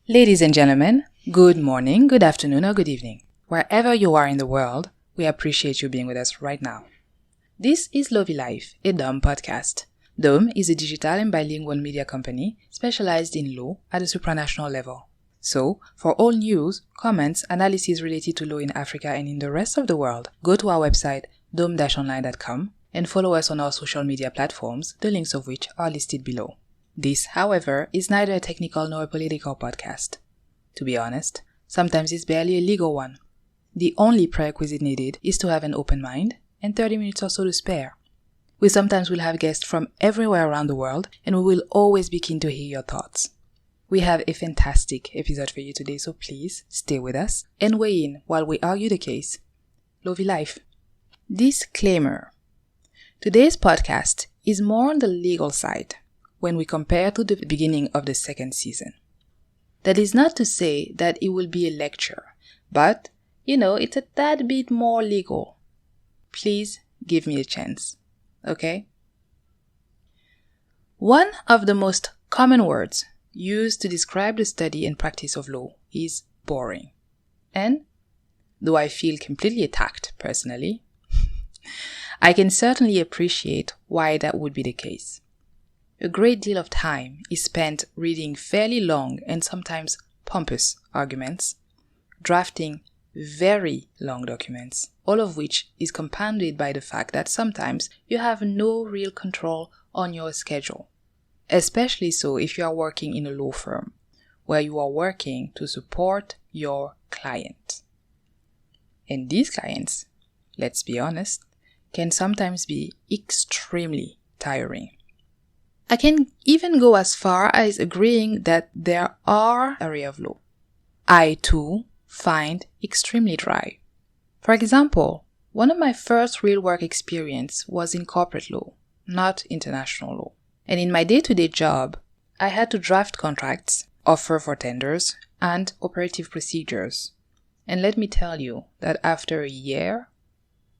Ladies and gentlemen, good morning, good afternoon, or good evening. Wherever you are in the world, we appreciate you being with us right now. This is Lovey Life, a DOM podcast. DOM is a digital and bilingual media company specialized in law at a supranational level. So, for all news, comments, analysis related to law in Africa and in the rest of the world, go to our website dom-online.com and follow us on our social media platforms, the links of which are listed below. This, however, is neither a technical nor a political podcast. To be honest, sometimes it's barely a legal one. The only prerequisite needed is to have an open mind and 30 minutes or so to spare. We sometimes will have guests from everywhere around the world, and we will always be keen to hear your thoughts. We have a fantastic episode for you today, so please stay with us and weigh in while we argue the case. Lovey Life. Disclaimer. Today's podcast is more on the legal side when we compare to the beginning of the second season. That is not to say that it will be a lecture, but, it's a tad bit more legal. Please give me a chance, okay? One of the most common words used to describe the study and practice of law is boring. And, though I feel completely attacked personally, I can certainly appreciate why that would be the case. A great deal of time is spent reading fairly long and sometimes pompous arguments, drafting very long documents, all of which is compounded by the fact that sometimes you have no real control on your schedule. Especially so if you are working in a law firm, where you are working to support your client. And these clients, let's be honest, can sometimes be extremely tiring. I can even go as far as agreeing that there are areas of law I too find extremely dry. For example, one of my first real work experience was in corporate law, not international law. And in my day-to-day job, I had to draft contracts, offer for tenders, and operative procedures. And let me tell you that after a year,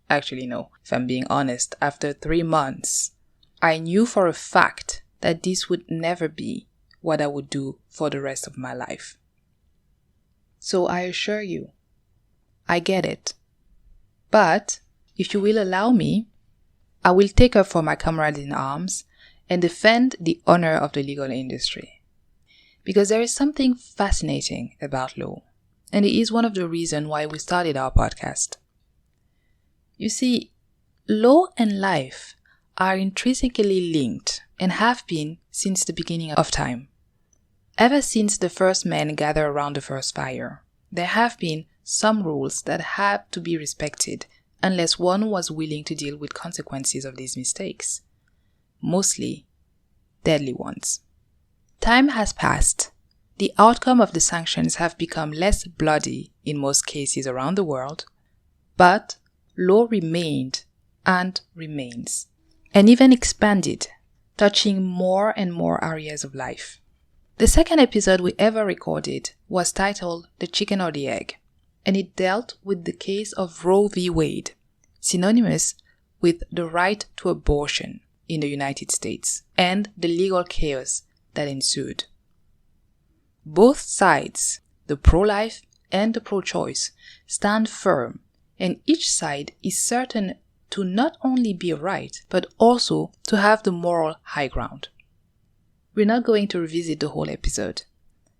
if I'm being honest, after 3 months, I knew for a fact that this would never be what I would do for the rest of my life. So I assure you, I get it. But if you will allow me, I will take up for my comrades in arms and defend the honor of the legal industry. Because there is something fascinating about law, and it is one of the reasons why we started our podcast. You see, law and life are intrinsically linked and have been since the beginning of time. Ever since the first men gathered around the first fire, there have been some rules that had to be respected unless one was willing to deal with consequences of these mistakes. Mostly deadly ones. Time has passed. The outcome of the sanctions have become less bloody in most cases around the world, but law remained and remains, and even expanded, touching more and more areas of life. The second episode we ever recorded was titled The Chicken or the Egg, and it dealt with the case of Roe v. Wade, synonymous with the right to abortion in the United States, and the legal chaos that ensued. Both sides, the pro-life and the pro-choice, stand firm, and each side is certain to not only be right, but also to have the moral high ground. We're not going to revisit the whole episode.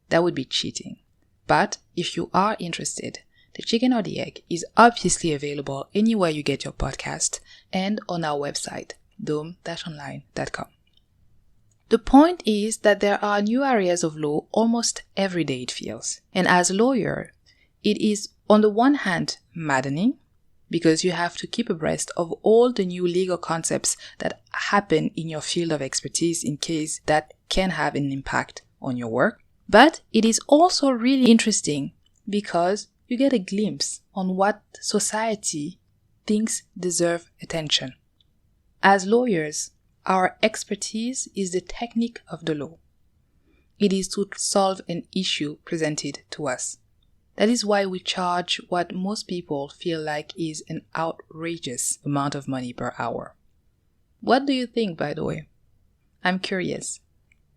That would be cheating. But if you are interested, The Chicken or the Egg is obviously available anywhere you get your podcast and on our website, dom-online.com. The point is that there are new areas of law almost every day, it feels. And as a lawyer, it is on the one hand maddening, because you have to keep abreast of all the new legal concepts that happen in your field of expertise in case that can have an impact on your work. But it is also really interesting because you get a glimpse on what society thinks deserve attention. As lawyers, our expertise is the technique of the law. It is to solve an issue presented to us. That is why we charge what most people feel like is an outrageous amount of money per hour. What do you think, by the way? I'm curious.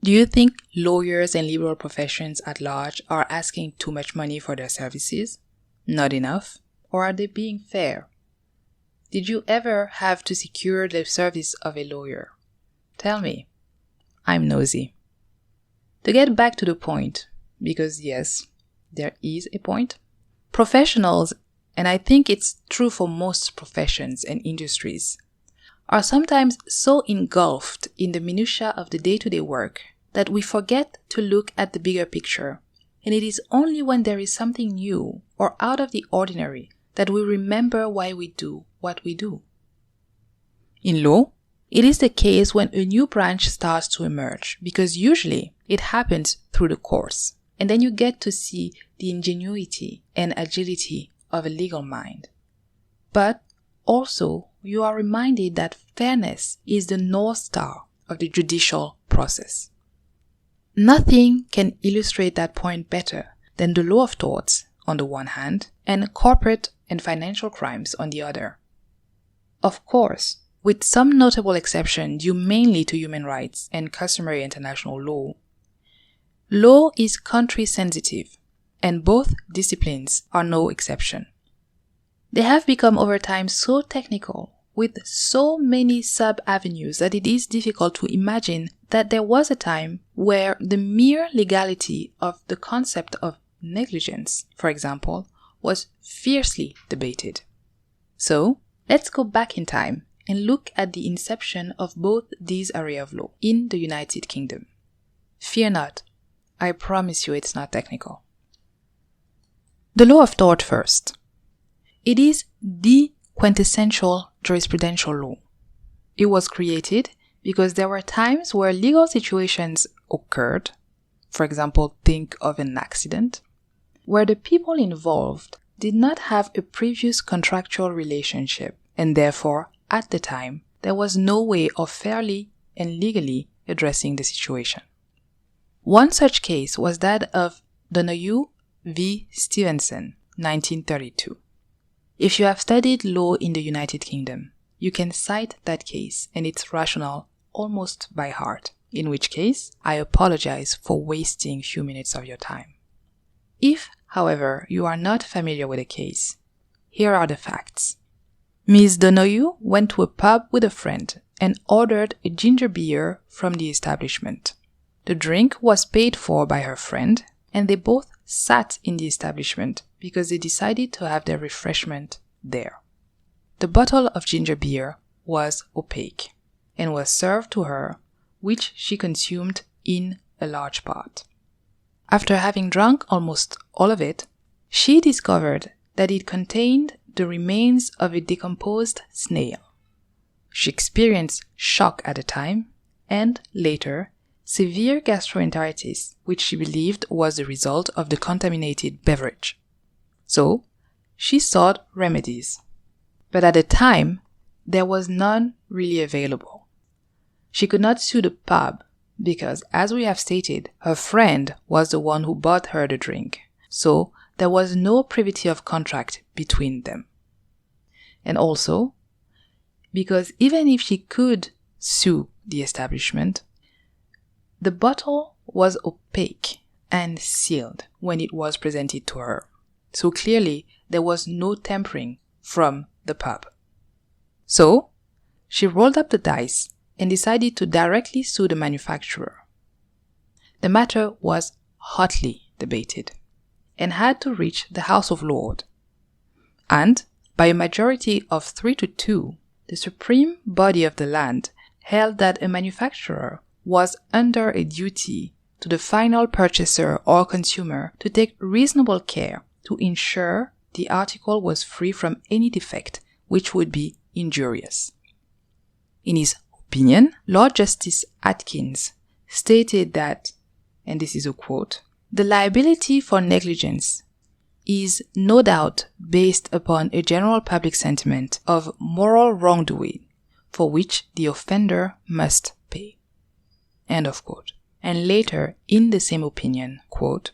Do you think lawyers and liberal professions at large are asking too much money for their services? Not enough? Or are they being fair? Did you ever have to secure the service of a lawyer? Tell me. I'm nosy. To get back to the point, because yes, there is a point, professionals, and I think it's true for most professions and industries, are sometimes so engulfed in the minutiae of the day-to-day work that we forget to look at the bigger picture, and it is only when there is something new or out of the ordinary that we remember why we do what we do. In law, it is the case when a new branch starts to emerge, because usually it happens through the course, and then you get to see the ingenuity and agility of a legal mind. But also, you are reminded that fairness is the North Star of the judicial process. Nothing can illustrate that point better than the law of torts on the one hand and corporate and financial crimes on the other. Of course, with some notable exception due mainly to human rights and customary international law, law is country sensitive, and both disciplines are no exception. They have become over time so technical, with so many sub-avenues, that it is difficult to imagine that there was a time where the mere legality of the concept of negligence, for example, was fiercely debated. So, let's go back in time and look at the inception of both these areas of law in the United Kingdom. Fear not, I promise you it's not technical. The law of tort first. It is the quintessential jurisprudential law. It was created because there were times where legal situations occurred, for example, think of an accident, where the people involved did not have a previous contractual relationship, and therefore, at the time, there was no way of fairly and legally addressing the situation. One such case was that of Donoghue v. Stevenson, 1932. If you have studied law in the United Kingdom, you can cite that case and its rationale almost by heart, in which case I apologize for wasting a few minutes of your time. If, however, you are not familiar with the case, here are the facts. Ms. Donoghue went to a pub with a friend and ordered a ginger beer from the establishment. The drink was paid for by her friend, and they both sat in the establishment because they decided to have their refreshment there. The bottle of ginger beer was opaque and was served to her, which she consumed in a large part. After having drunk almost all of it, she discovered that it contained the remains of a decomposed snail. She experienced shock at the time, and later, severe gastroenteritis, which she believed was the result of the contaminated beverage. So, she sought remedies. But at the time, there was none really available. She could not sue the pub because, as we have stated, her friend was the one who bought her the drink, so there was no privity of contract between them. And also, because even if she could sue the establishment, the bottle was opaque and sealed when it was presented to her. So clearly, there was no tampering from the pub. So, she rolled up the dice and decided to directly sue the manufacturer. The matter was hotly debated and had to reach the House of Lords. And, by a majority of 3-2, the supreme body of the land held that a manufacturer was under a duty to the final purchaser or consumer to take reasonable care to ensure the article was free from any defect which would be injurious. In his opinion, Lord Justice Atkins stated that, and this is a quote, "The liability for negligence is no doubt based upon a general public sentiment of moral wrongdoing for which the offender must pay." End of quote. And later, in the same opinion, quote,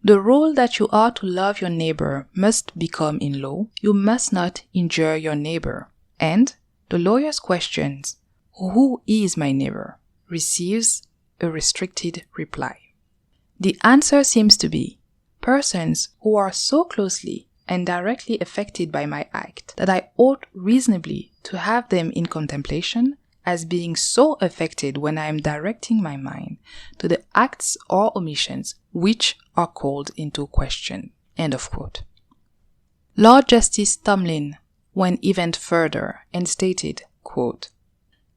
"The rule that you are to love your neighbor must become in law, you must not injure your neighbor, and the lawyer's questions, who is my neighbor, receives a restricted reply. The answer seems to be persons who are so closely and directly affected by my act that I ought reasonably to have them in contemplation as being so affected when I am directing my mind to the acts or omissions which are called into question. End of quote. Lord Justice Tomlin went even further and stated, quote,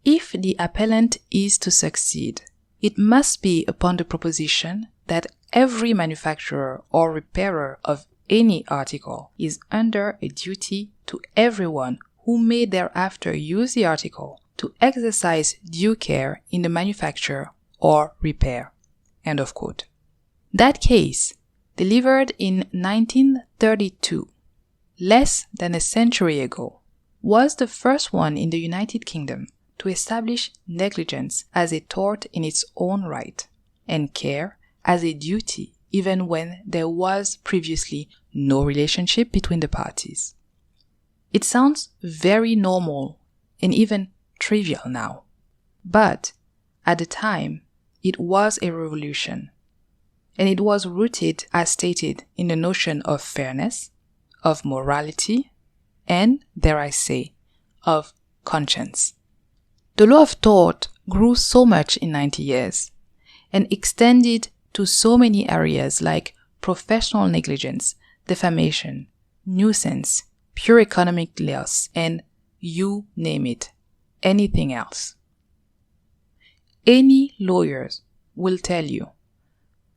"If the appellant is to succeed, it must be upon the proposition that every manufacturer or repairer of any article is under a duty to everyone who may thereafter use the article to exercise due care in the manufacture or repair." End of quote. That case, delivered in 1932, less than a century ago, was the first one in the United Kingdom to establish negligence as a tort in its own right, and care as a duty even when there was previously no relationship between the parties. It sounds very normal and even trivial now, but at the time it was a revolution, and it was rooted, as stated, in the notion of fairness, of morality, and, dare I say, of conscience. The law of tort grew so much in 90 years and extended to so many areas like professional negligence, defamation, nuisance, pure economic loss, and you name it, anything else. Any lawyers will tell you,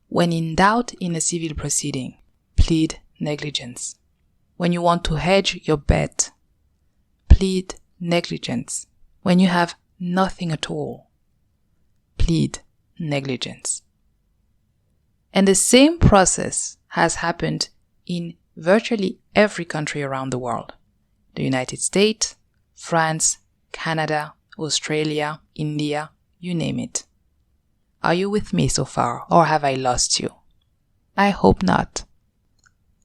when in doubt in a civil proceeding, plead negligence. When you want to hedge your bet, plead negligence. When you have nothing at all, plead negligence. And the same process has happened in virtually every country around the world. The United States, France, Canada, Australia, India, you name it. Are you with me so far, or have I lost you? I hope not.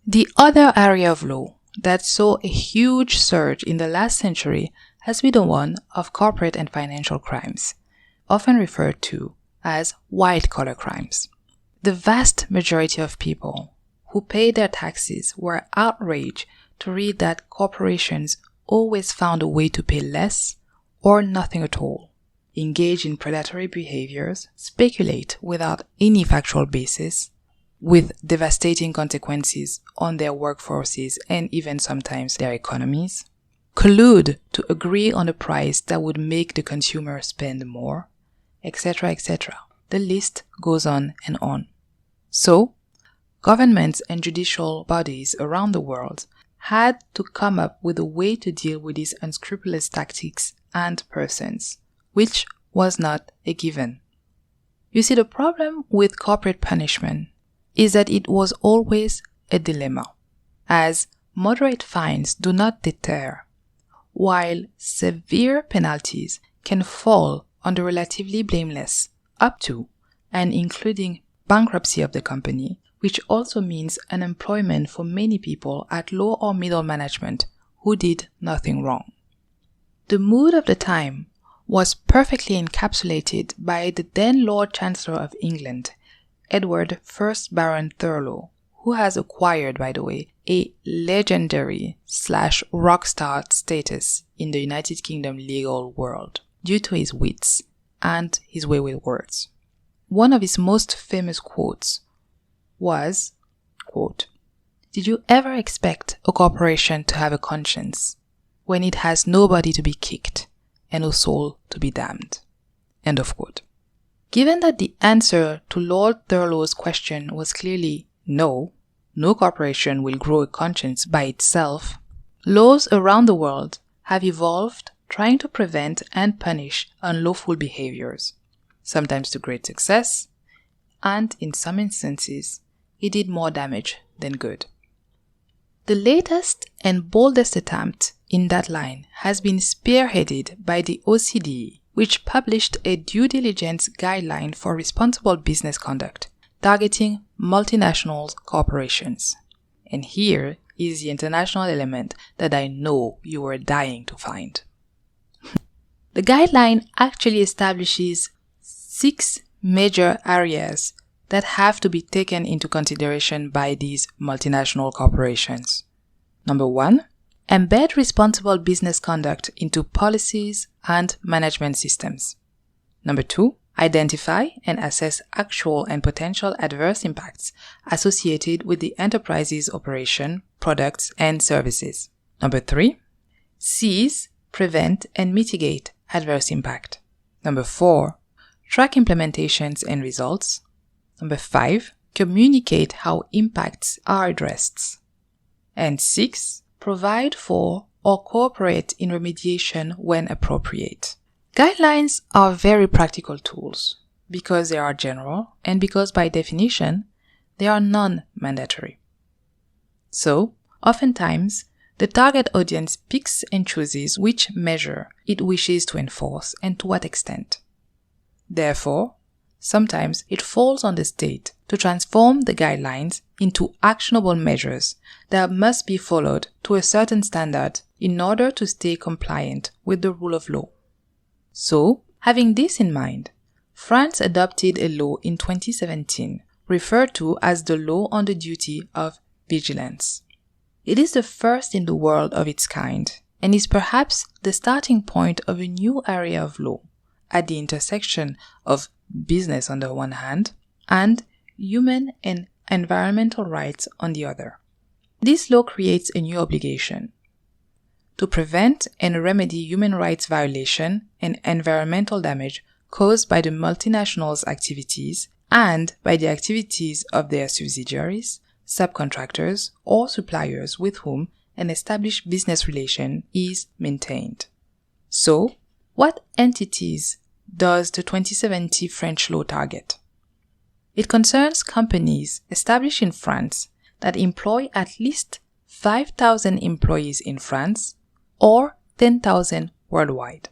The other area of law that saw a huge surge in the last century has been the one of corporate and financial crimes, often referred to as white-collar crimes. The vast majority of people who pay their taxes were outraged to read that corporations always found a way to pay less or nothing at all, engage in predatory behaviors, speculate without any factual basis, with devastating consequences on their workforces and even sometimes their economies, collude to agree on a price that would make the consumer spend more, etc., etc. The list goes on and on. So, governments and judicial bodies around the world had to come up with a way to deal with these unscrupulous tactics and persons, which was not a given. You see, the problem with corporate punishment is that it was always a dilemma, as moderate fines do not deter, while severe penalties can fall on the relatively blameless, up to and including bankruptcy of the company, which also means unemployment for many people at low or middle management who did nothing wrong. The mood of the time was perfectly encapsulated by the then Lord Chancellor of England, Edward I Baron Thurlow, who has acquired, by the way, a legendary/rock star status in the United Kingdom legal world due to his wits and his way with words. One of his most famous quotes was, quote, "Did you ever expect a corporation to have a conscience when it has nobody to be kicked and no soul to be damned?" End of quote. Given that the answer to Lord Thurlow's question was clearly no corporation will grow a conscience by itself, laws around the world have evolved trying to prevent and punish unlawful behaviors, sometimes to great success, and in some instances, it did more damage than good. The latest and boldest attempt in that line has been spearheaded by the OECD, which published a due diligence guideline for responsible business conduct, targeting multinational corporations. And here is the international element that I know you were dying to find. The guideline actually establishes 6 major areas that have to be taken into consideration by these multinational corporations. Number 1, embed responsible business conduct into policies and management systems. Number 2, identify and assess actual and potential adverse impacts associated with the enterprise's operation, products, and services. Number 3, seize, prevent, and mitigate adverse impact. Number 4, track implementations and results. Number 5, communicate how impacts are addressed. And 6, provide for or cooperate in remediation when appropriate. Guidelines are very practical tools because they are general and because by definition they are non-mandatory. So, oftentimes, the target audience picks and chooses which measure it wishes to enforce and to what extent. Therefore, sometimes it falls on the state to transform the guidelines into actionable measures that must be followed to a certain standard in order to stay compliant with the rule of law. So, having this in mind, France adopted a law in 2017 referred to as the Law on the Duty of Vigilance. It is the first in the world of its kind and is perhaps the starting point of a new area of law at the intersection of business on the one hand and human and environmental rights on the other. This law creates a new obligation to prevent and remedy human rights violation and environmental damage caused by the multinationals' activities and by the activities of their subsidiaries, subcontractors, or suppliers with whom an established business relation is maintained. So, what entities does the 2070 French law target? It concerns companies established in France that employ at least 5,000 employees in France or 10,000 worldwide.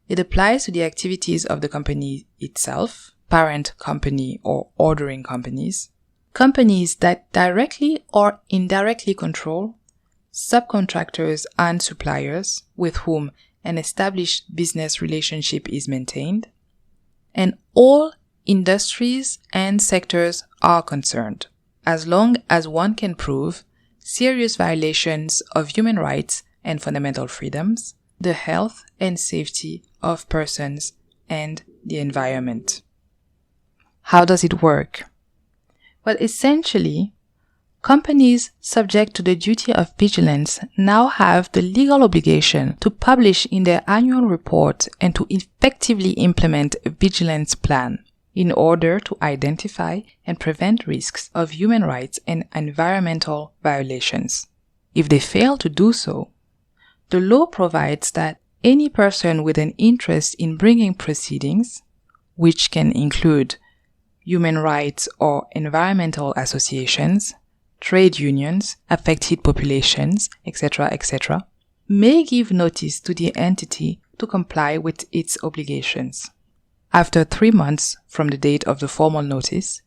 It applies to the activities of the company itself, parent company or ordering companies, companies that directly or indirectly control subcontractors and suppliers with whom an established business relationship is maintained, and all industries and sectors are concerned, as long as one can prove serious violations of human rights and fundamental freedoms, the health and safety of persons, and the environment. How does it work? Well, essentially, companies subject to the duty of vigilance now have the legal obligation to publish in their annual report and to effectively implement a vigilance plan in order to identify and prevent risks of human rights and environmental violations. If they fail to do so, the law provides that any person with an interest in bringing proceedings, which can include human rights or environmental associations, trade unions, affected populations, etc., may give notice to the entity to comply with its obligations. After 3 months from the date of the formal notice,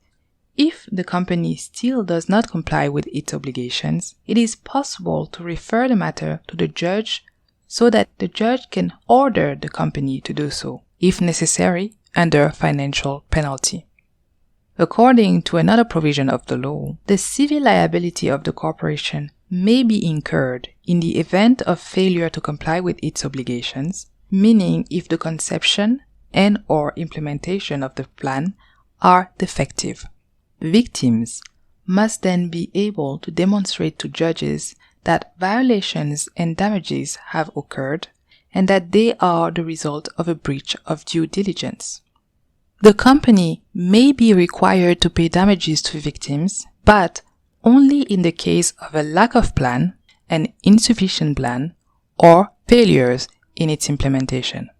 if the company still does not comply with its obligations, it is possible to refer the matter to the judge so that the judge can order the company to do so, if necessary, under financial penalty. According to another provision of the law, the civil liability of the corporation may be incurred in the event of failure to comply with its obligations, meaning if the conception and/or implementation of the plan are defective. Victims must then be able to demonstrate to judges that violations and damages have occurred and that they are the result of a breach of due diligence. The company may be required to pay damages to victims, but only in the case of a lack of plan, an insufficient plan, or failures in its implementation.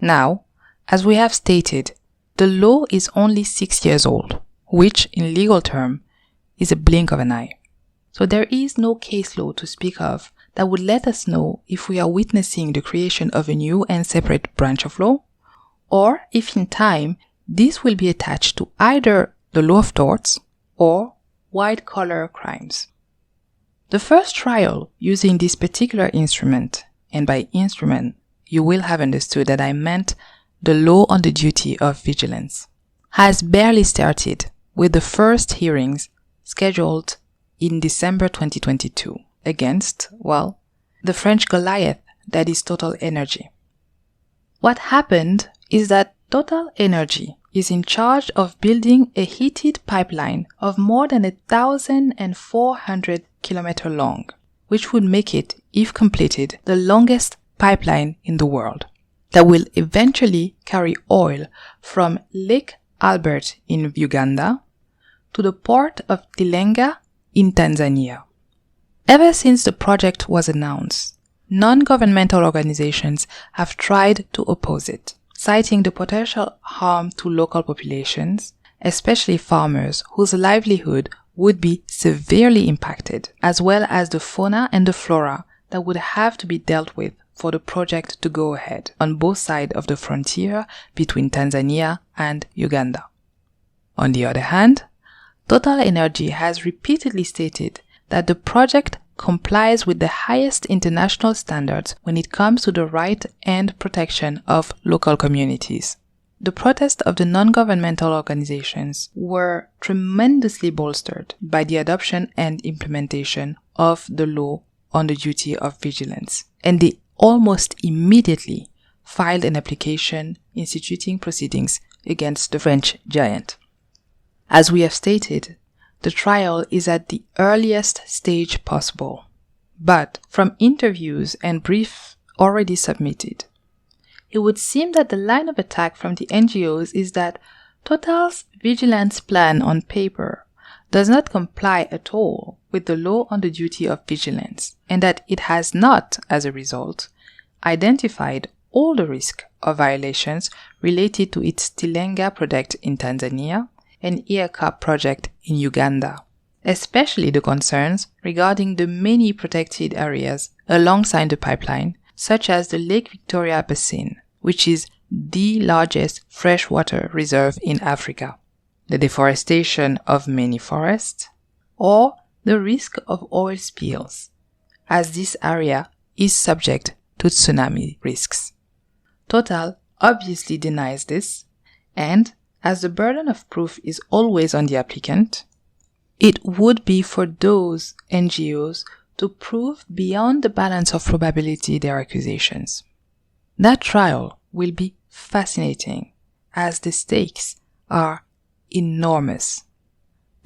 Now, as we have stated, the law is only 6 years old, which in legal term is a blink of an eye. So there is no case law to speak of that would let us know if we are witnessing the creation of a new and separate branch of law, or if in time this will be attached to either the law of torts or white-collar crimes. The first trial using this particular instrument, and by instrument you will have understood that I meant the law on the duty of vigilance, has barely started, with the first hearings scheduled in December 2022 against, well, the French Goliath that is Total Energy. What happened is that Total Energy is in charge of building a heated pipeline of more than 1,400 kilometers long, which would make it, if completed, the longest pipeline in the world, that will eventually carry oil from Lake Albert in Uganda to the port of Tilenga in Tanzania. Ever since the project was announced, non-governmental organizations have tried to oppose it, citing the potential harm to local populations, especially farmers whose livelihood would be severely impacted, as well as the fauna and the flora that would have to be dealt with for the project to go ahead on both sides of the frontier between Tanzania and Uganda. On the other hand, Total Energy has repeatedly stated that the project complies with the highest international standards when it comes to the right and protection of local communities. The protests of the non-governmental organizations were tremendously bolstered by the adoption and implementation of the law on the duty of vigilance, and they almost immediately filed an application instituting proceedings against the French giant. As we have stated, the trial is at the earliest stage possible, but from interviews and briefs already submitted, it would seem that the line of attack from the NGOs is that Total's vigilance plan on paper does not comply at all with the law on the duty of vigilance, and that it has not, as a result, identified all the risk of violations related to its Tilenga project in Tanzania and EACAP project in Uganda, especially the concerns regarding the many protected areas alongside the pipeline, such as the Lake Victoria Basin, which is the largest freshwater reserve in Africa, the deforestation of many forests, or the risk of oil spills, as this area is subject to tsunami risks. Total obviously denies this, and as the burden of proof is always on the applicant, it would be for those NGOs to prove beyond the balance of probability their accusations. That trial will be fascinating, as the stakes are enormous.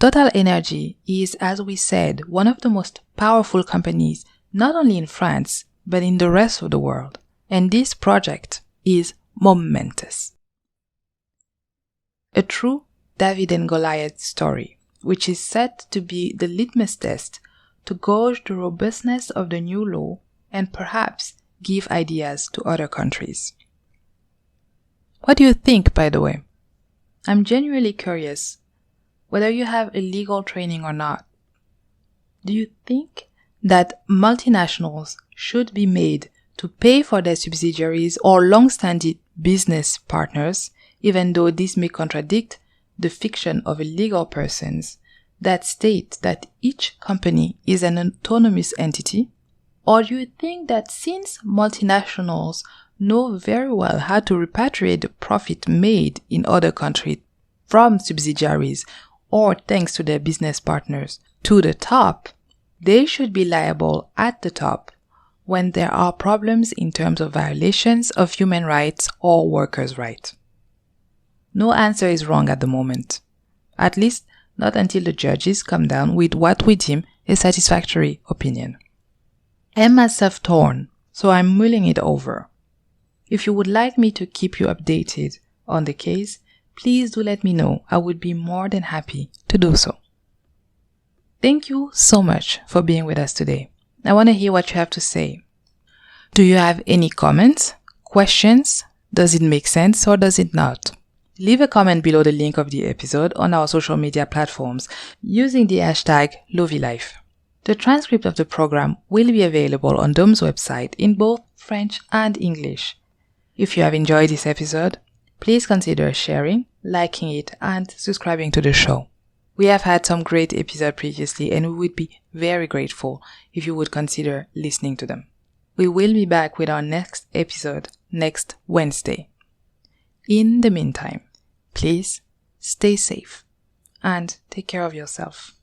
Total Energy is, as we said, one of the most powerful companies not only in France, but in the rest of the world, and this project is momentous. A true David and Goliath story, which is set to be the litmus test to gauge the robustness of the new law and perhaps give ideas to other countries. What do you think, by the way? I'm genuinely curious whether you have a legal training or not. Do you think that multinationals should be made to pay for their subsidiaries or long-standing business partners, even though this may contradict the fiction of legal persons that state that each company is an autonomous entity? Or do you think that since multinationals know very well how to repatriate the profit made in other countries from subsidiaries or thanks to their business partners to the top, they should be liable at the top when there are problems in terms of violations of human rights or workers' rights? No answer is wrong at the moment, at least not until the judges come down with what we deem a satisfactory opinion. I'm myself torn, so I'm mulling it over. If you would like me to keep you updated on the case, please do let me know. I would be more than happy to do so. Thank you so much for being with us today. I want to hear what you have to say. Do you have any comments, questions? Does it make sense or does it not? Leave a comment below the link of the episode on our social media platforms using the hashtag LoviLife. The transcript of the program will be available on DOM's website in both French and English. If you have enjoyed this episode, please consider sharing, liking it, and subscribing to the show. We have had some great episodes previously, and we would be very grateful if you would consider listening to them. We will be back with our next episode next Wednesday. In the meantime, please stay safe and take care of yourself.